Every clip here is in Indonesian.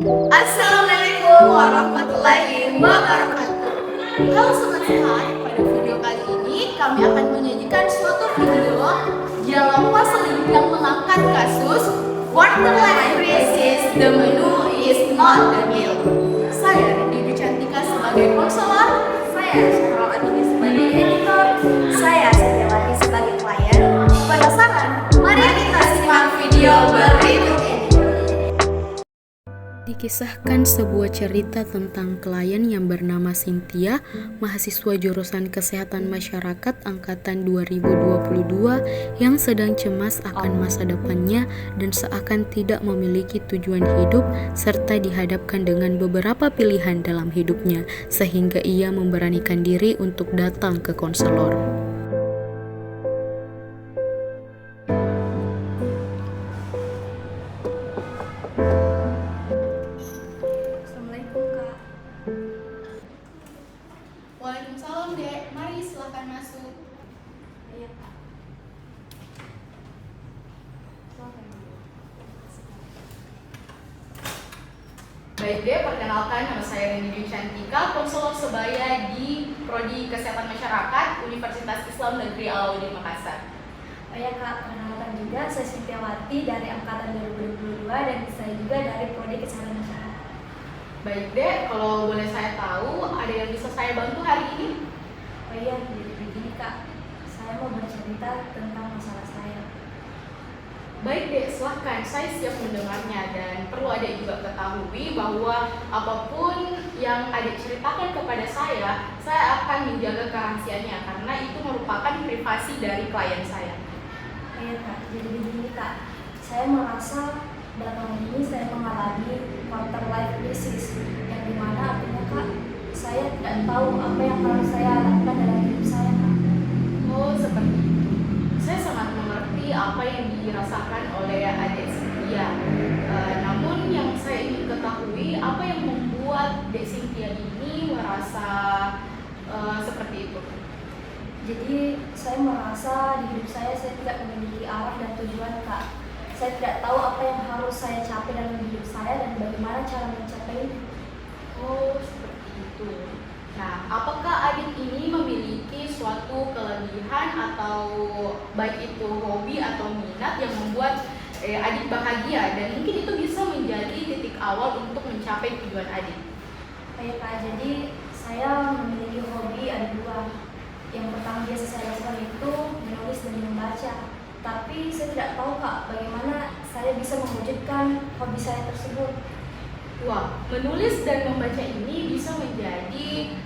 Assalamualaikum warahmatullahi wabarakatuh. Halo sobat sehat, pada video kali ini kami akan menyajikan suatu video dialog konseling yang mengangkat kasus quarter life crisis, the menu is not the meal. Saya Dewi Cantika sebagai konselor, Saya Syarul Adini sebagai editor, saya Setiawati sebagai klien. penasaran? Mari kita simak video berikut ini. Dikisahkan sebuah cerita tentang klien yang bernama Cynthia, mahasiswa jurusan Kesehatan Masyarakat angkatan 2022 yang sedang cemas akan masa depannya dan seakan tidak memiliki tujuan hidup serta dihadapkan dengan beberapa pilihan dalam hidupnya sehingga ia memberanikan diri untuk datang ke konselor. Assalamualaikum Kak. Waalaikumsalam Dek, mari silakan masuk. Iya Kak. Silakan. Baik deh, perkenalkan nama saya Dewi Cantika, konselor sebaya di Prodi Kesehatan Masyarakat Universitas Islam Negeri Alauddin Makassar. Oh ya Kak, perkenalkan juga saya Sitiawati dari angkatan 2022 dan saya juga dari Prodi Kesehatan Masyarakat. Baik deh, kalau boleh saya tahu, ada yang bisa saya bantu hari ini? Oh iya, jadi begini Kak, saya mau bercerita tentang masalah saya. Baik deh, silahkan, saya siap mendengarnya dan perlu adik juga ketahui bahwa apapun yang adik ceritakan kepada saya akan menjaga kerahasiaannya karena itu merupakan privasi dari klien saya. Oh iya Kak, jadi begini Kak, saya merasa belakangan ini saya mengalami quarter life crisis yang dimana artinya Kak, saya tidak tahu apa yang harus saya lakukan dalam hidup saya Kak. Oh, seperti itu. Saya sangat mengerti apa yang dirasakan oleh adik Cynthia. Namun yang saya ingin ketahui, apa yang membuat Dek Cynthia ini merasa seperti itu? Jadi saya merasa di hidup saya tidak memiliki arah dan tujuan Kak. Saya tidak tahu apa yang harus saya capai dalam hidup saya dan bagaimana cara mencapainya. Oh, seperti itu. Nah, apakah adik ini memiliki suatu kelebihan atau baik itu hobi atau minat yang membuat adik bahagia dan mungkin itu bisa menjadi titik awal untuk mencapai tujuan adik? Baik Kak, jadi saya memiliki hobi ada dua. Yang pertama biasa saya lakukan itu menulis dan membaca. Tapi saya tidak tahu Kak, bagaimana saya bisa mewujudkan hobi saya tersebut. Wah, menulis dan membaca ini bisa menjadi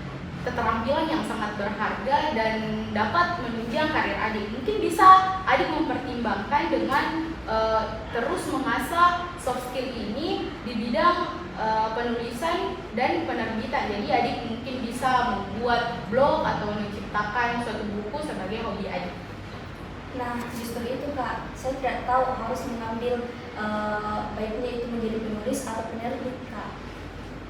keterampilan yang sangat berharga dan dapat menunjang karir adik. Mungkin bisa adik mempertimbangkan dengan terus mengasah soft skill ini di bidang penulisan dan penerbitan. Jadi adik mungkin bisa membuat blog atau menciptakan suatu buku sebagai hobi adik. Nah, justru itu Kak, saya tidak tahu harus mengambil baiknya itu menjadi penulis atau penerbit Kak.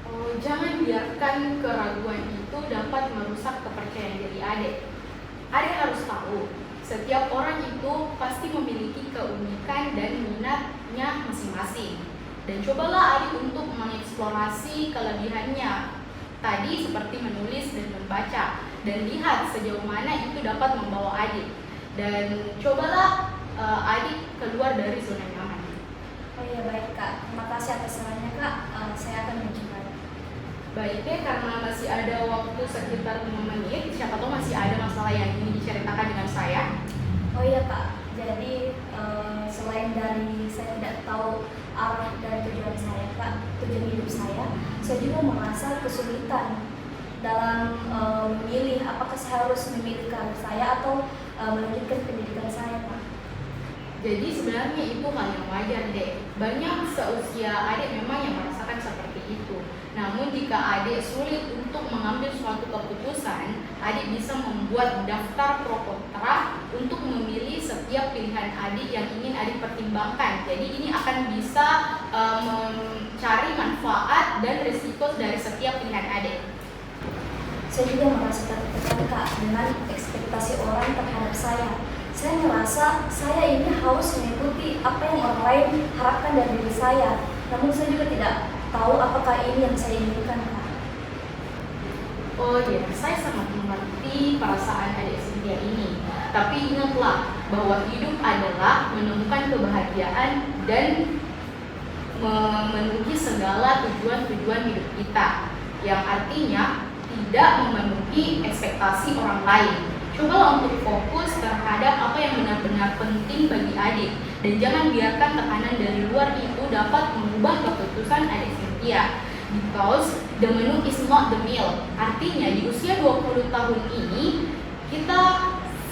Oh, jangan biarkan keraguan itu dapat merusak kepercayaan diri adik. Adik harus tahu, setiap orang itu pasti memiliki keunikan dan minatnya masing-masing. Dan cobalah adik untuk mengeksplorasi kelebihannya. Tadi seperti menulis dan membaca. Dan lihat sejauh mana itu dapat membawa adik. Dan cobalah adik keluar dari zona nyaman. Oh iya baik Kak, terima kasih atas sarannya Kak, saya akan mencoba. Baik deh, karena masih ada waktu sekitar 5 menit, siapa tahu masih ada masalah yang ingin diceritakan dengan saya. Oh iya Kak, jadi selain dari saya tidak tahu arah dan tujuan saya Kak, tujuan hidup saya juga merasa kesulitan dalam memilih apakah saya harus memilih karir saya atau melanjutkan pendidikan saya Kak. Jadi sebenarnya itu hal yang wajar deh. Banyak seusia adik memang yang merasakan seperti itu. Namun jika adik sulit untuk mengambil suatu keputusan, adik bisa membuat daftar pro kontra untuk memilih setiap pilihan adik yang ingin adik pertimbangkan. Jadi ini akan bisa mencari manfaat dan risiko dari setiap pilihan adik. Saya juga merasa tertekan Kak dengan ekspektasi orang terhadap saya. Saya merasa saya ini harus mengikuti apa yang orang lain harapkan dari diri saya. Namun saya juga tidak tahu apakah ini yang saya inginkan, Kak. Oh ya, saya sangat mengerti perasaan adik Cynthia ini. Tapi ingatlah bahwa hidup adalah menemukan kebahagiaan dan memenuhi segala tujuan-tujuan hidup kita, yang artinya tidak memenuhi ekspektasi orang lain. Cobalah untuk fokus terhadap apa yang benar-benar penting bagi adik, dan jangan biarkan tekanan dari luar itu dapat mengubah keputusan adik Cynthia. Because the menu is not the meal. Artinya di usia 20 tahun ini kita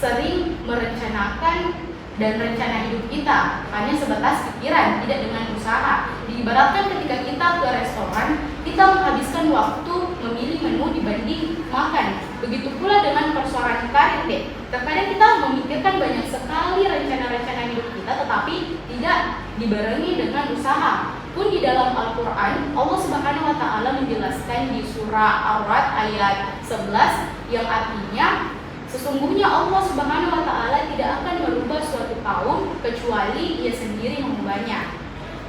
sering merencanakan dan rencana hidup kita hanya sebatas pikiran, tidak dengan usaha. Diibaratkan ketika kita ke restoran, kita menghabiskan waktu memilih menu dibanding makan. Begitu pula dengan persoalan karir deh. Terkadang kita memikirkan banyak sekali rencana-rencana hidup kita, tetapi tidak dibarengi dengan usaha. Pun di dalam Al-Quran, Allah Subhanahu wa Ta'ala menjelaskan di surah Ar-Ra'd ayat 11 yang artinya sesungguhnya Allah Subhanahu wa Ta'ala tidak akan merubah suatu kaum kecuali Ia sendiri mengubahnya.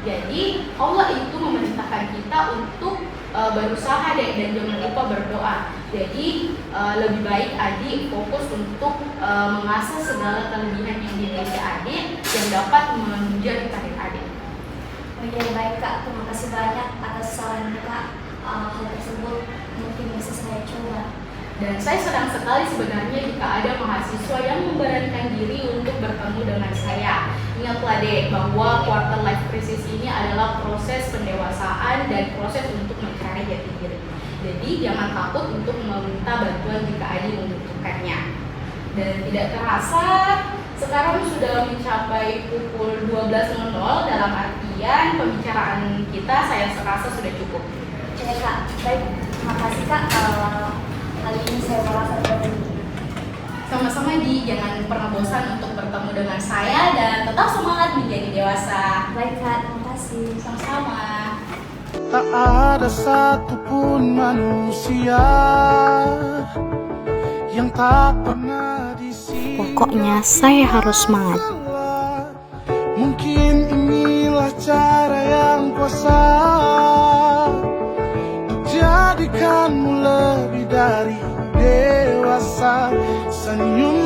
Jadi Allah itu memerintahkan kita untuk berusaha dan jangan lupa berdoa. Jadi lebih baik adik fokus untuk mengasah segala kelebihan yang dimiliki adik yang dapat menunjang karir adik. Oh iya, baik Kak, terima kasih banyak atas sarannya Kak. Hal tersebut mungkin bisa saya coba. Dan saya senang sekali sebenarnya jika ada mahasiswa yang memberanikan diri untuk bertemu dengan saya. Ingatlah deh bahwa quarter life crisis ini adalah proses pendewasaan dan proses untuk mencari jati diri. Jadi jangan takut untuk meminta bantuan jika adik membutuhkannya. Dan tidak terasa sekarang sudah mencapai pukul 12.00, dalam artian pembicaraan kita saya serasa sudah cukup. Ya Kak, baik, terima kasih Kak. Kali ini saya merasa terhibur. Sama-sama Di, jangan pernah bosan untuk bertemu dengan saya dan tetap semangat menjadi dewasa. Baik Kak, terima kasih. Sama-sama. Tak ada satupun manusia yang tak pernah disini. Pokoknya saya harus semangat. Mungkin inilah cara yang kuasa jadikanmu lebih dari dewasa. Senyum